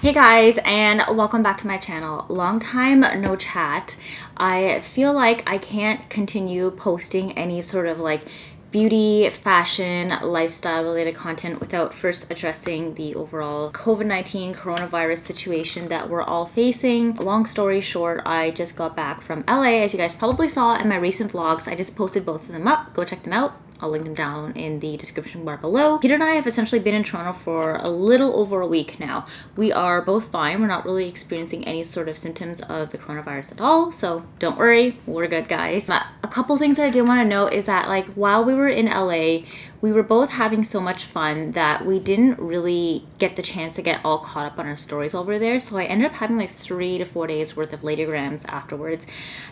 Hey guys, and welcome back to my channel. Long time no chat. I feel like I can't continue posting any sort of like beauty, fashion, lifestyle related content without first addressing the overall COVID-19 coronavirus situation that we're all facing. Long story short, I just got back from LA. As you guys probably saw in my recent vlogs, I just posted both of them up. Go check them out. I'll link them down in the description bar below. Peter and I have essentially been in Toronto for a little over a week now. We are both fine. We're not really experiencing any sort of symptoms of the coronavirus at all, so don't worry, we're good, guys. But a couple things that I do want to note is that like while we were in LA, we were both having so much fun that we didn't really get the chance to get all caught up on our stories while we were there. So I ended up having like 3 to 4 days worth of latergrams afterwards.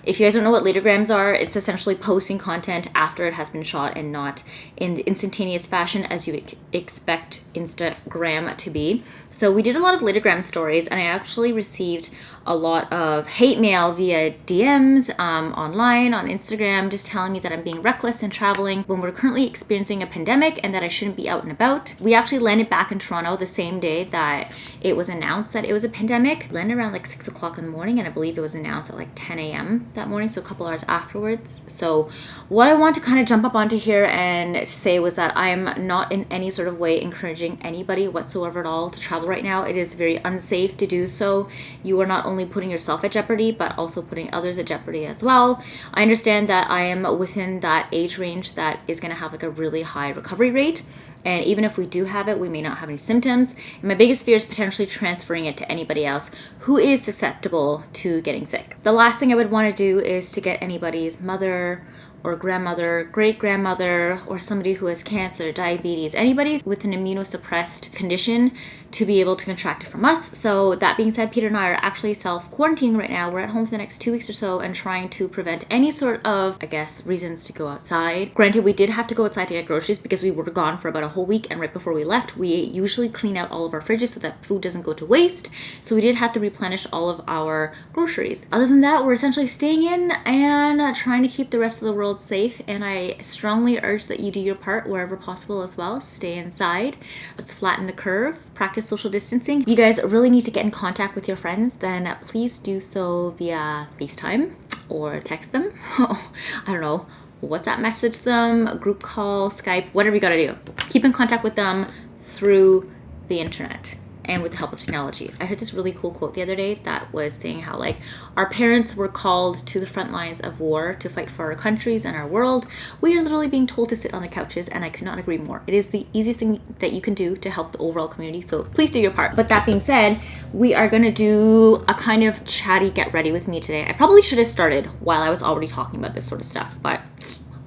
If you guys don't know what latergrams are, it's essentially posting content after it has been shot and not in the instantaneous fashion as you expect Instagram to be. So we did a lot of latergram stories, and I actually received a lot of hate mail via DMs online on Instagram, just telling me that I'm being reckless and traveling when we're currently experiencing a pandemic and that I shouldn't be out and about. We actually landed back in Toronto the same day that it was announced that it was a pandemic. We landed around like 6 o'clock in the morning, and I believe it was announced at like 10 a.m. that morning, so a couple hours afterwards. So what I want to kind of jump up onto here and say was that I'm not in any sort of way encouraging anybody whatsoever at all to travel right now. It is very unsafe to do so. You are not only putting yourself at jeopardy, but also putting others at jeopardy as well. I understand that I am within that age range that is going to have like a really high recovery rate. And even if we do have it, we may not have any symptoms. And my biggest fear is potentially transferring it to anybody else who is susceptible to getting sick. The last thing I would want to do is to get anybody's mother or grandmother, great-grandmother, or somebody who has cancer, diabetes, anybody with an immunosuppressed condition to be able to contract it from us. So that being said, Peter and I are actually self-quarantining right now. We're at home for the next 2 weeks or so and trying to prevent any sort of, I guess, reasons to go outside. Granted, we did have to go outside to get groceries because we were gone for about a whole week, and right before we left, we usually clean out all of our fridges so that food doesn't go to waste. So we did have to replenish all of our groceries. Other than that, we're essentially staying in and trying to keep the rest of the world safe, and I strongly urge that you do your part wherever possible as well. Stay inside. Let's flatten the curve. Practice social distancing. If you guys really need to get in contact with your friends, then please do so via FaceTime or text them. I don't know. WhatsApp message them, group call, Skype, whatever you gotta do. Keep in contact with them through the internet and with the help of technology. I heard this really cool quote the other day that was saying how like our parents were called to the front lines of war to fight for our countries and our world. We are literally being told to sit on the couches, and I could not agree more. It is the easiest thing that you can do to help the overall community, so please do your part. But that being said, we are gonna do a kind of chatty get ready with me today. I probably should have started while I was already talking about this sort of stuff, but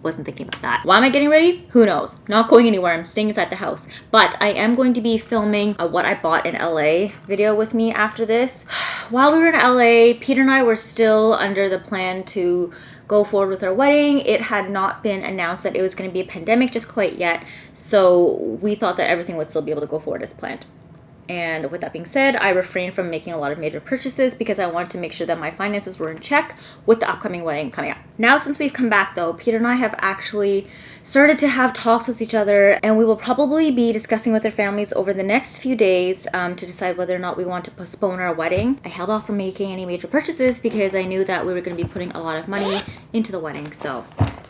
wasn't thinking about that. Why am I getting ready? Who knows? Not going anywhere. I'm staying inside the house. But I am going to be filming a what I bought in LA video with me after this. While we were in LA, Peter and I were still under the plan to go forward with our wedding. It had not been announced that it was going to be a pandemic just quite yet. So we thought that everything would still be able to go forward as planned. And with that being said, I refrained from making a lot of major purchases because I wanted to make sure that my finances were in check with the upcoming wedding coming up. Now, since we've come back though, Peter and I have actually started to have talks with each other, and we will probably be discussing with our families over the next few days to decide whether or not we want to postpone our wedding. I held off from making any major purchases because I knew that we were going to be putting a lot of money into the wedding, so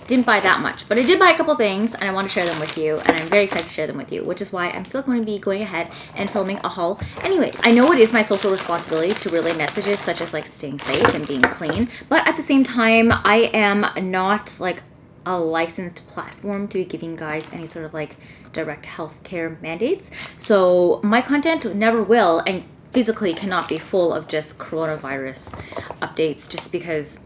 didn't buy that much, but I did buy a couple things, and I want to share them with you, and I'm very excited to share them with you, which is why I'm still going to be going ahead and filming a haul. Anyway, I know it is my social responsibility to relay messages such as like staying safe and being clean, but at the same time, I am not like a licensed platform to be giving guys any sort of like direct healthcare mandates. So my content never will and physically cannot be full of just coronavirus updates just because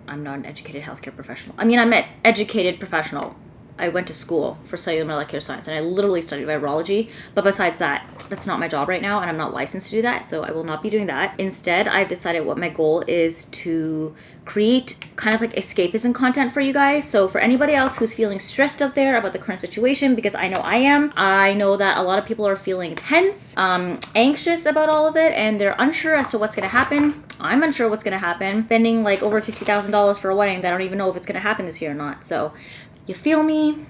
I'm not an educated healthcare professional. I mean, I'm an educated professional. I went to school for cellular molecular science, and I literally studied virology. But besides that, that's not my job right now, and I'm not licensed to do that, so I will not be doing that. Instead, I've decided what my goal is to create kind of like escapism content for you guys. So for anybody else who's feeling stressed out there about the current situation, because I know I am, I know that a lot of people are feeling tense, anxious about all of it, and they're unsure as to what's going to happen. I'm unsure what's going to happen. Spending like over $50,000 for a wedding that I don't even know if it's going to happen this year or not. So you feel me?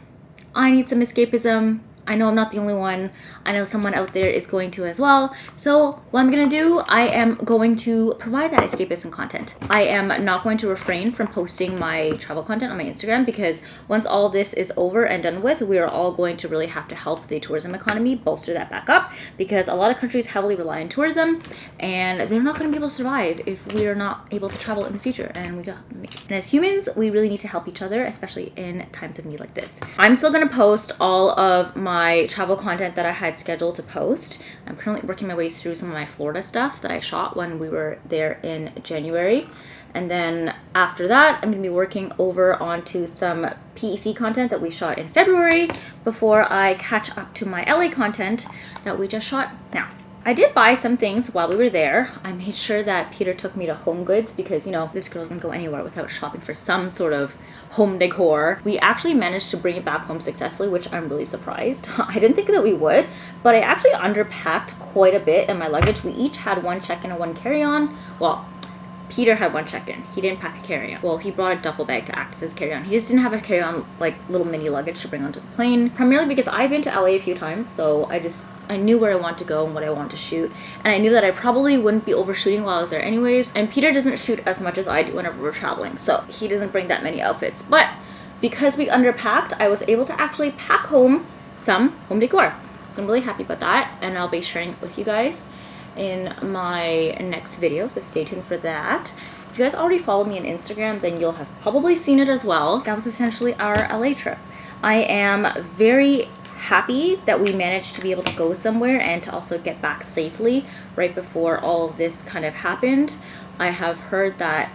I need some escapism. I know I'm not the only one. I know someone out there is going to as well. So what I'm gonna do, I am going to provide that escapism content. I am not going to refrain from posting my travel content on my Instagram, because once all this is over and done with, we are all going to really have to help the tourism economy bolster that back up, because a lot of countries heavily rely on tourism and they're not going to be able to survive if we are not able to travel in the future. And as humans, we really need to help each other, especially in times of need like this. I'm still going to post all of my travel content that I had scheduled to post. I'm currently working my way through some of my Florida stuff that I shot when we were there in January. And then after that, I'm going to be working over onto some PEC content that we shot in February before I catch up to my LA content that we just shot now. I did buy some things while we were there. I made sure that Peter took me to Home Goods because, you know, this girl doesn't go anywhere without shopping for some sort of home decor. We actually managed to bring it back home successfully, which I'm really surprised. I didn't think that we would, but I actually underpacked quite a bit in my luggage. We each had one check-in and one carry-on. Well, Peter had one check-in. He didn't pack a carry-on. Well, he brought a duffel bag to act as his carry-on. He just didn't have a carry-on, like, little mini luggage to bring onto the plane. Primarily because I've been to LA a few times, so I knew where I wanted to go and what I wanted to shoot. And I knew that I probably wouldn't be overshooting while I was there anyways. And Peter doesn't shoot as much as I do whenever we're traveling, so he doesn't bring that many outfits. But because we underpacked, I was able to actually pack home some home decor. So I'm really happy about that, and I'll be sharing it with you guys in my next video, so stay tuned for that. If you guys already follow me on Instagram, then you'll have probably seen it as well. That was essentially our LA trip. I am very happy that we managed to be able to go somewhere and to also get back safely right before all of this kind of happened. I have heard that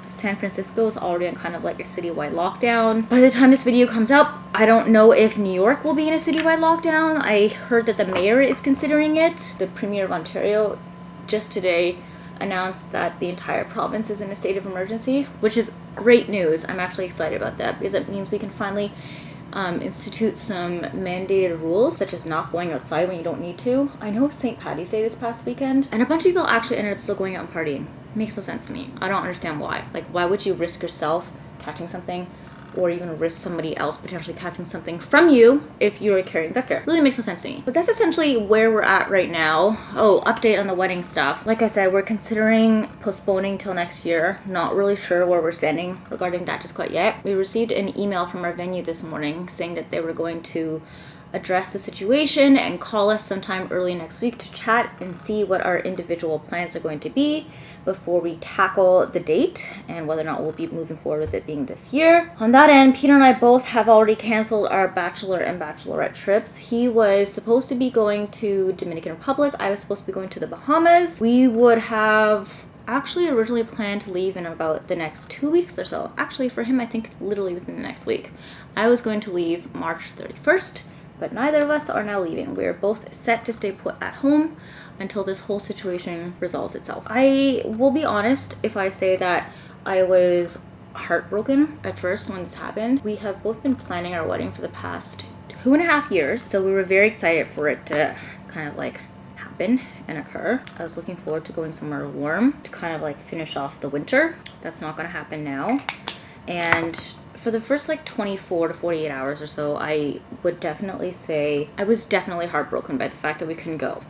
San Francisco is already on kind of like a citywide lockdown. By the time this video comes out, I don't know if New York will be in a citywide lockdown. I heard that the mayor is considering it. The Premier of Ontario just today announced that the entire province is in a state of emergency, which is great news. I'm actually excited about that because it means we can finally institute some mandated rules, such as not going outside when you don't need to. I know St. Patty's Day this past weekend, and a bunch of people actually ended up still going out and partying. Makes no sense to me. I don't understand why. Like, why would you risk yourself catching something, or even risk somebody else potentially catching something from you if you're a carrying vector? Really makes no sense to me. But that's essentially where we're at right now. Oh, update on the wedding stuff. Like I said, we're considering postponing till next year. Not really sure where we're standing regarding that just quite yet. We received an email from our venue this morning saying that they were going to address the situation and call us sometime early next week to chat and see what our individual plans are going to be before we tackle the date and whether or not we'll be moving forward with it being this year. On that end, Peter and I both have already canceled our Bachelor and Bachelorette trips. He was supposed to be going to Dominican Republic. I was supposed to be going to the Bahamas. We would have actually originally planned to leave in about the next 2 weeks or so. Actually, for him, I think literally within the next week. I was going to leave March 31st. But neither of us are now leaving. We are both set to stay put at home until this whole situation resolves itself. I will be honest if I say that I was heartbroken at first when this happened. We have both been planning our wedding for the past 2.5 years, so we were very excited for it to kind of like happen and occur. I was looking forward to going somewhere warm to kind of like finish off the winter. That's not gonna happen now. And for the first like 24 to 48 hours or so, I would definitely say I was definitely heartbroken by the fact that we couldn't go.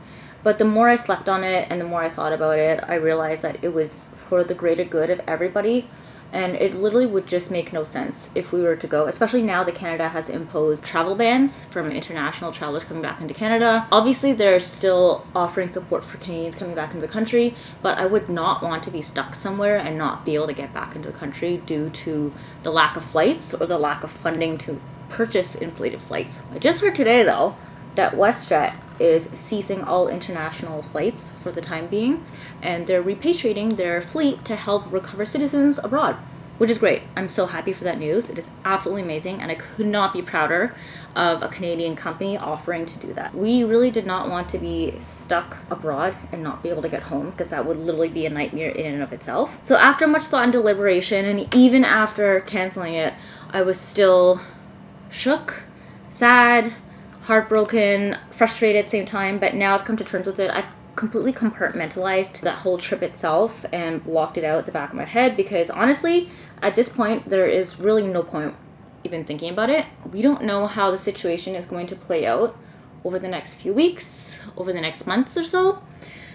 But the more I slept on it and the more I thought about it, I realized that it was for the greater good of everybody. And it literally would just make no sense if we were to go, especially now that Canada has imposed travel bans from international travelers coming back into Canada. Obviously, they're still offering support for Canadians coming back into the country, but I would not want to be stuck somewhere and not be able to get back into the country due to the lack of flights or the lack of funding to purchase inflated flights. I just heard today, though, that WestJet is ceasing all international flights for the time being, and they're repatriating their fleet to help recover citizens abroad, which is great. I'm so happy for that news. It is absolutely amazing, and I could not be prouder of a Canadian company offering to do that. We really did not want to be stuck abroad and not be able to get home, because that would literally be a nightmare in and of itself. So after much thought and deliberation, and even after canceling it, I was still shook, sad, heartbroken, frustrated at the same time, but now I've come to terms with it. I've completely compartmentalized that whole trip itself and blocked it out at the back of my head, because honestly, at this point, there is really no point even thinking about it. We don't know how the situation is going to play out over the next few weeks, over the next months or so.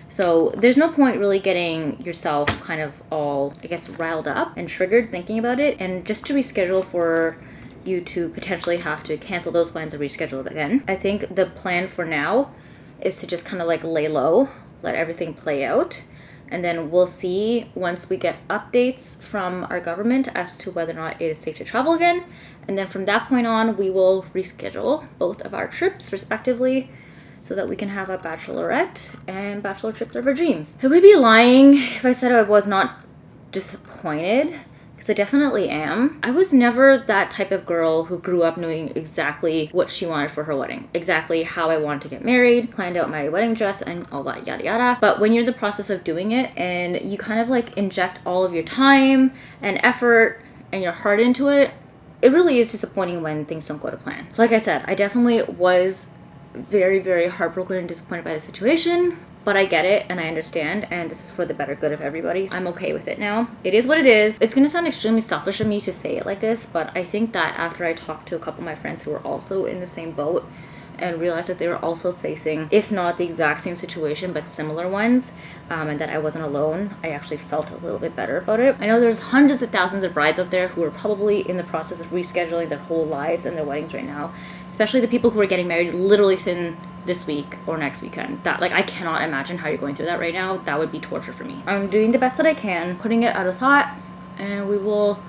So there's no point really getting yourself kind of all, I guess, riled up and triggered thinking about it. And just to reschedule for you to potentially have to cancel those plans and reschedule it again. I think the plan for now is to just kind of like lay low, let everything play out. And then we'll see once we get updates from our government as to whether or not it is safe to travel again. And then from that point on, we will reschedule both of our trips respectively so that we can have a bachelorette and bachelor trip of our dreams. I would be lying if I said I was not disappointed, because I definitely am. I was never that type of girl who grew up knowing exactly what she wanted for her wedding, exactly how I wanted to get married, planned out my wedding dress and all that yada yada. But when you're in the process of doing it and you kind of like inject all of your time and effort and your heart into it, it really is disappointing when things don't go to plan. Like I said, I definitely was very, very heartbroken and disappointed by the situation, but I get it and I understand, and this is for the better good of everybody. I'm okay with it now. It is what it is. It's gonna sound extremely selfish of me to say it like this, but I think that after I talked to a couple of my friends who were also in the same boat and realized that they were also facing, if not the exact same situation, but similar ones, and that I wasn't alone, I actually felt a little bit better about it. I know there's hundreds of thousands of brides out there who are probably in the process of rescheduling their whole lives and their weddings right now, especially the people who are getting married literally within this week or next weekend. That, like, I cannot imagine how you're going through that right now. That would be torture for me. I'm doing the best that I can, putting it out of thought, and we will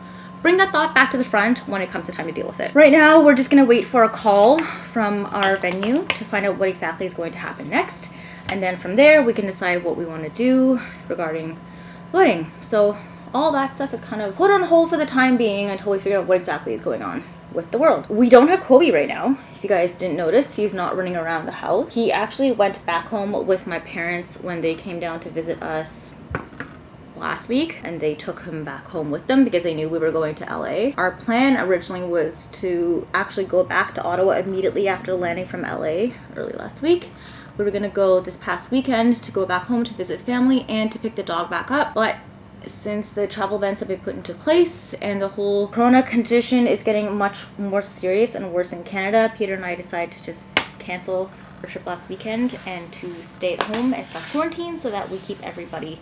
bring that thought back to the front when it comes to time to deal with it. Right now, we're just gonna wait for a call from our venue to find out what exactly is going to happen next. And then from there, we can decide what we wanna do regarding the wedding. So all that stuff is kind of put on hold for the time being until we figure out what exactly is going on with the world. We don't have Kobe right now. If you guys didn't notice, he's not running around the house. He actually went back home with my parents when they came down to visit us last week, and they took him back home with them because they knew we were going to LA. Our plan originally was to actually go back to Ottawa immediately after landing from LA early last week. We were gonna go this past weekend to go back home to visit family and to pick the dog back up, but since the travel bans have been put into place and the whole corona condition is getting much more serious and worse in Canada, Peter and I decided to just cancel our trip last weekend and to stay at home and self-quarantine so that we keep everybody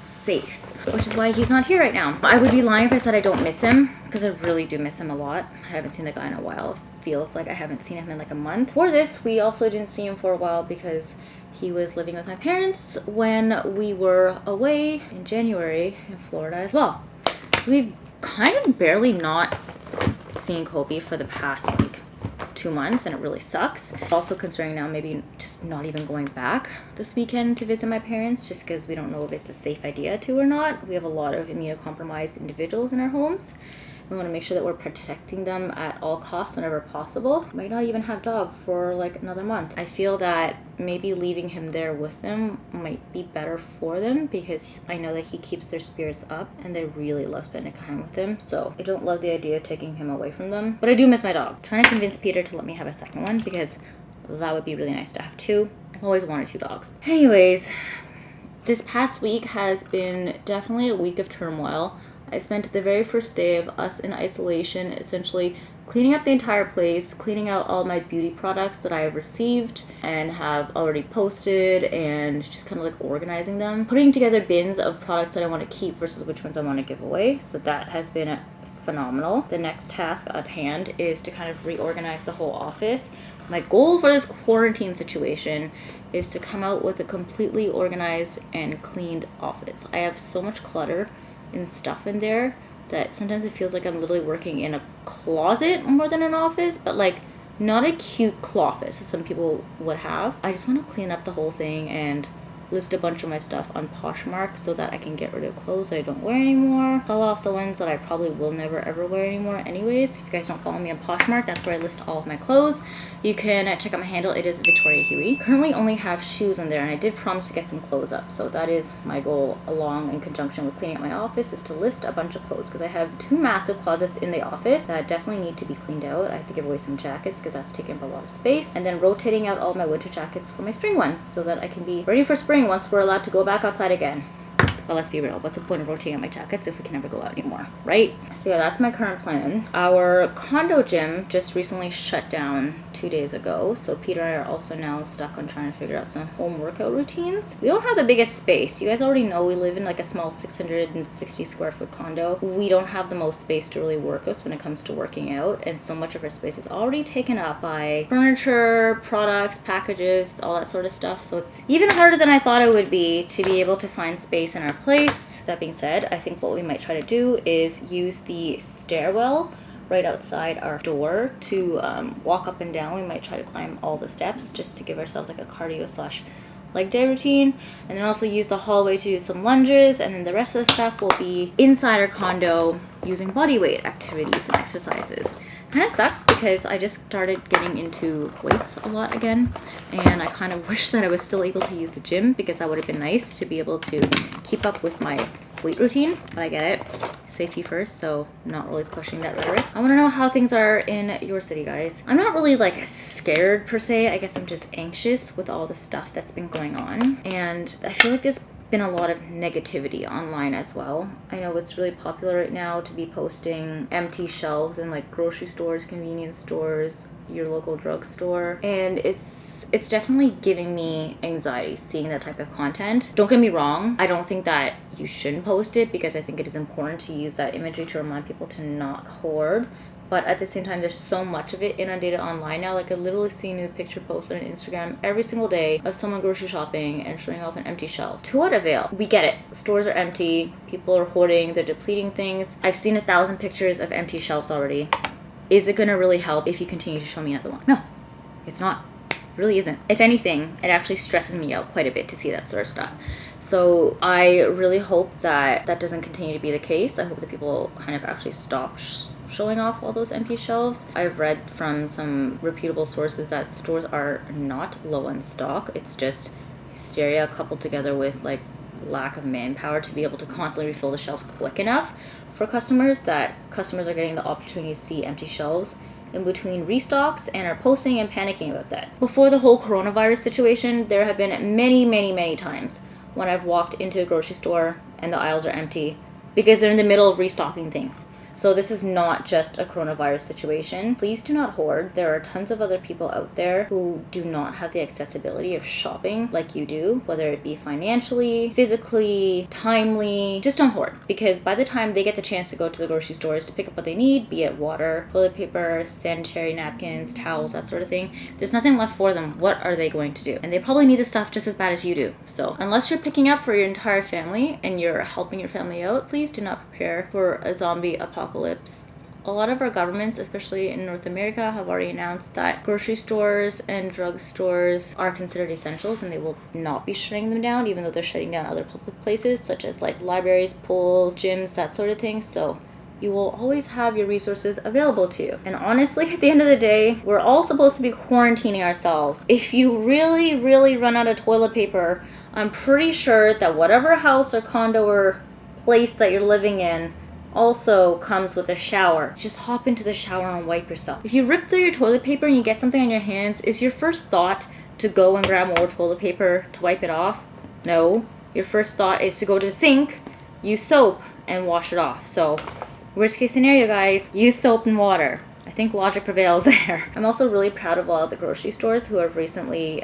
safe, which is why he's not here right now. I would be lying if I said I don't miss him, because I really do miss him a lot. I haven't seen the guy in a while. It feels like I haven't seen him in like a month. For this, we also didn't see him for a while because he was living with my parents when we were away in January in Florida as well. So we've kind of barely not seen Kobe for the past like 2 months, and it really sucks. Also considering now maybe just not even going back this weekend to visit my parents, just because we don't know if it's a safe idea to or not. We have a lot of immunocompromised individuals in our homes. We want to make sure that we're protecting them at all costs whenever possible. Might not even have dog for like another month. I feel that maybe leaving him there with them might be better for them, because I know that he keeps their spirits up and they really love spending time with him. So I don't love the idea of taking him away from them, but I do miss my dog. I'm trying to convince Peter to let me have a second one, because that would be really nice to have 2. I've always wanted 2 dogs. Anyways, this past week has been definitely a week of turmoil. I spent the very first day of us in isolation essentially cleaning up the entire place, cleaning out all my beauty products that I have received and have already posted, and just kind of like organizing them, putting together bins of products that I want to keep versus which ones I want to give away. So that has been phenomenal. The next task at hand is to kind of reorganize the whole office. My goal for this quarantine situation is to come out with a completely organized and cleaned office. I have so much clutter and stuff in there that sometimes it feels like I'm literally working in a closet more than an office, but like not a cute cloffice as some people would have. I just want to clean up the whole thing and list a bunch of my stuff on Poshmark so that I can get rid of clothes that I don't wear anymore. Sell off the ones that I probably will never ever wear anymore anyways. If you guys don't follow me on Poshmark, that's where I list all of my clothes. You can check out my handle. It is Victoria Huey. Currently only have shoes on there, and I did promise to get some clothes up. So that is my goal, along in conjunction with cleaning up my office, is to list a bunch of clothes, because I have 2 massive closets in the office that definitely need to be cleaned out. I have to give away some jackets because that's taking up a lot of space, and then rotating out all my winter jackets for my spring ones so that I can be ready for spring once we're allowed to go back outside again. But let's be real, what's the point of rotating out my jackets if we can never go out anymore, right? So yeah, that's my current plan. Our condo gym just recently shut down 2 days ago, so Peter and I are also now stuck on trying to figure out some home workout routines. We don't have the biggest space. You guys already know we live in like a small 660 square foot condo. We don't have the most space to really work with when it comes to working out, and so much of our space is already taken up by furniture, products, packages, all that sort of stuff. So it's even harder than I thought it would be to be able to find space in our place. That being said, I think what we might try to do is use the stairwell right outside our door to walk up and down. We might try to climb all the steps just to give ourselves like a cardio slash leg day routine, and then also use the hallway to do some lunges, and then the rest of the stuff will be inside our condo using body weight activities and exercises. Kind of sucks because I just started getting into weights a lot again, and I kind of wish that I was still able to use the gym because that would have been nice to be able to keep up with my weight routine, but I get it. Safety first, so I'm not really pushing that rhetoric. I want to know how things are in your city, guys. I'm not really like scared per se. I guess I'm just anxious with all the stuff that's been going on, and I feel like there's been a lot of negativity online as well. I know it's really popular right now to be posting empty shelves in like grocery stores, convenience stores, your local drugstore, and it's definitely giving me anxiety seeing that type of content. Don't get me wrong, I don't think that you shouldn't post it because I think it is important to use that imagery to remind people to not hoard. But at the same time, there's so much of it inundated online now. Like I literally see a new picture posted on Instagram every single day of someone grocery shopping and showing off an empty shelf. To what avail? We get it. Stores are empty. People are hoarding. They're depleting things. I've seen 1,000 pictures of empty shelves already. Is it going to really help if you continue to show me another one? No, it's not. It really isn't. If anything, it actually stresses me out quite a bit to see that sort of stuff. So I really hope that that doesn't continue to be the case. I hope that people kind of actually stop showing off all those empty shelves. I've read from some reputable sources that stores are not low on stock. It's just hysteria coupled together with like lack of manpower to be able to constantly refill the shelves quick enough for customers, that customers are getting the opportunity to see empty shelves in between restocks and are posting and panicking about that. Before the whole coronavirus situation, there have been many times when I've walked into a grocery store and the aisles are empty because they're in the middle of restocking things. So this is not just a coronavirus situation. Please do not hoard. There are tons of other people out there who do not have the accessibility of shopping like you do, whether it be financially, physically, timely. Just don't hoard, because by the time they get the chance to go to the grocery stores to pick up what they need, be it water, toilet paper, sanitary napkins, towels, that sort of thing, there's nothing left for them. What are they going to do? And they probably need the stuff just as bad as you do. So unless you're picking up for your entire family and you're helping your family out, please do not prepare for a zombie apocalypse. A lot of our governments, especially in North America, have already announced that grocery stores and drugstores are considered essentials and they will not be shutting them down, even though they're shutting down other public places such as like libraries, pools, gyms, that sort of thing. So you will always have your resources available to you. And honestly, at the end of the day, we're all supposed to be quarantining ourselves. If you really run out of toilet paper, I'm pretty sure that whatever house or condo or place that you're living in also comes with a shower. Just hop into the shower and wipe yourself. If you rip through your toilet paper and you get something on your hands, is your first thought to go and grab more toilet paper to wipe it off? No. Your first thought is to go to the sink, use soap, and wash it off. So, worst case scenario, guys, use soap and water. I think logic prevails there. I'm also really proud of a lot of the grocery stores who have recently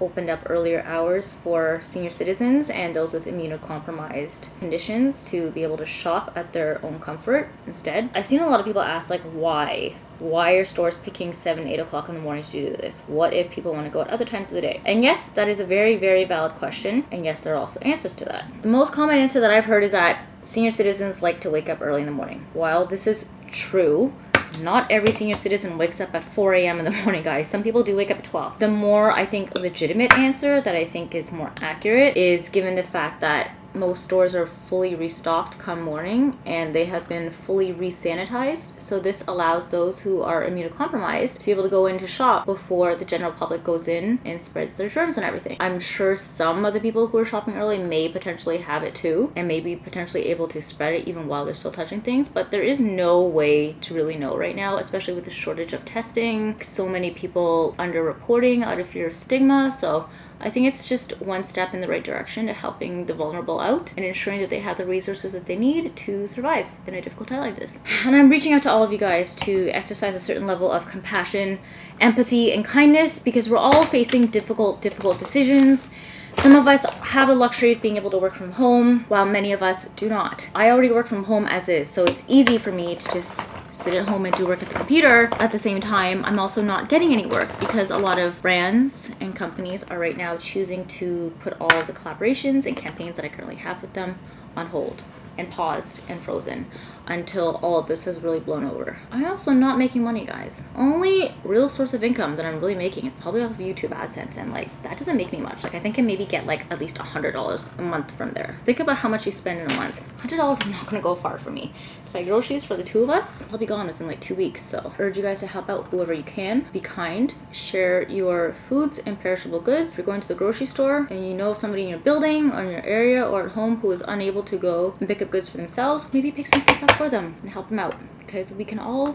opened up earlier hours for senior citizens and those with immunocompromised conditions to be able to shop at their own comfort instead. I've seen a lot of people ask, like, why? Why are stores picking 7, 8 o'clock in the morning to do this? What if people want to go at other times of the day? And yes, that is a very valid question. And yes, there are also answers to that. The most common answer that I've heard is that senior citizens like to wake up early in the morning. While this is true, not every senior citizen wakes up at 4 a.m. in the morning, guys. Some people do wake up at 12. The more, I think, legitimate answer that I think is more accurate is given the fact that most stores are fully restocked come morning and they have been fully re-sanitized. So this allows those who are immunocompromised to be able to go in to shop before the general public goes in and spreads their germs and everything. I'm sure some of the people who are shopping early may potentially have it too and may be potentially able to spread it even while they're still touching things, but there is no way to really know right now, especially with the shortage of testing. So many people underreporting out of fear of stigma. So I think it's just one step in the right direction to helping the vulnerable out and ensuring that they have the resources that they need to survive in a difficult time like this. And I'm reaching out to all of you guys to exercise a certain level of compassion, empathy, and kindness, because we're all facing difficult decisions. Some of us have the luxury of being able to work from home, while many of us do not. I already work from home as is, so it's easy for me to just sit at home and do work at the computer. At the same time, I'm also not getting any work because a lot of brands and companies are right now choosing to put all of the collaborations and campaigns that I currently have with them on hold and paused and frozen until all of this has really blown over. I'm also not making money, guys. Only real source of income that I'm really making is probably off of YouTube AdSense, and like that doesn't make me much. Like I think I maybe get like at least $100 a month from there. Think about how much you spend in a month. $100 is not gonna go far for me. To buy groceries for the two of us, I'll be gone within like 2 weeks. So I urge you guys to help out whoever you can. Be kind, share your foods and perishable goods. If you're going to the grocery store and you know somebody in your building or in your area or at home who is unable to go and pick up goods for themselves, maybe pick some stuff up for them and help them out, because we can all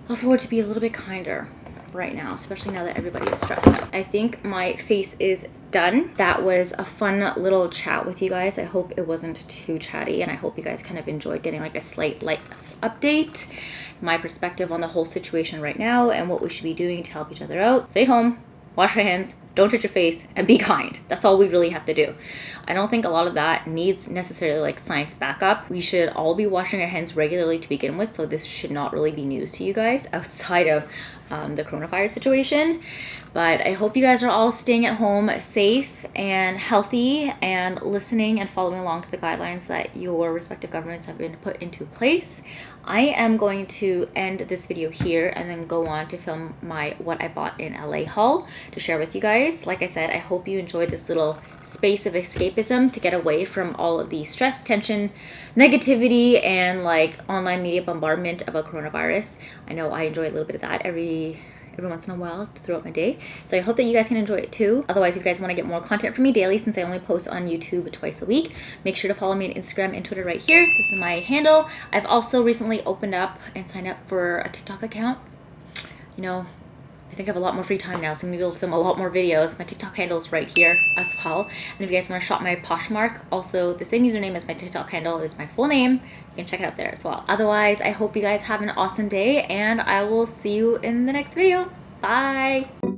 afford to be a little bit kinder right now, especially now that everybody is stressed out. I think my face is done. That was a fun little chat with you guys. I hope it wasn't too chatty, and I hope you guys kind of enjoyed getting like a slight life update, my perspective on the whole situation right now and what we should be doing to help each other out. Stay home, wash your hands, don't touch your face, and be kind. That's all we really have to do. I don't think a lot of that needs necessarily like science backup. We should all be washing our hands regularly to begin with, so this should not really be news to you guys outside of the coronavirus situation. But I hope you guys are all staying at home safe and healthy and listening and following along to the guidelines that your respective governments have been put into place. I am going to end this video here and then go on to film my what I bought in LA haul to share with you guys. Like I said, I hope you enjoyed this little space of escapism to get away from all of the stress, tension, negativity, and like online media bombardment about coronavirus. I know I enjoy a little bit of that every once in a while throughout my day. So I hope that you guys can enjoy it too. Otherwise, if you guys want to get more content from me daily, since I only post on YouTube twice a week, make sure to follow me on Instagram and Twitter right here. This is my handle. I've also recently opened up and signed up for a TikTok account. You know, I think I have a lot more free time now, so maybe I'll film a lot more videos. My TikTok handle is right here as well. And if you guys want to shop my Poshmark, also the same username as my TikTok handle is my full name. You can check it out there as well. Otherwise, I hope you guys have an awesome day, and I will see you in the next video. Bye!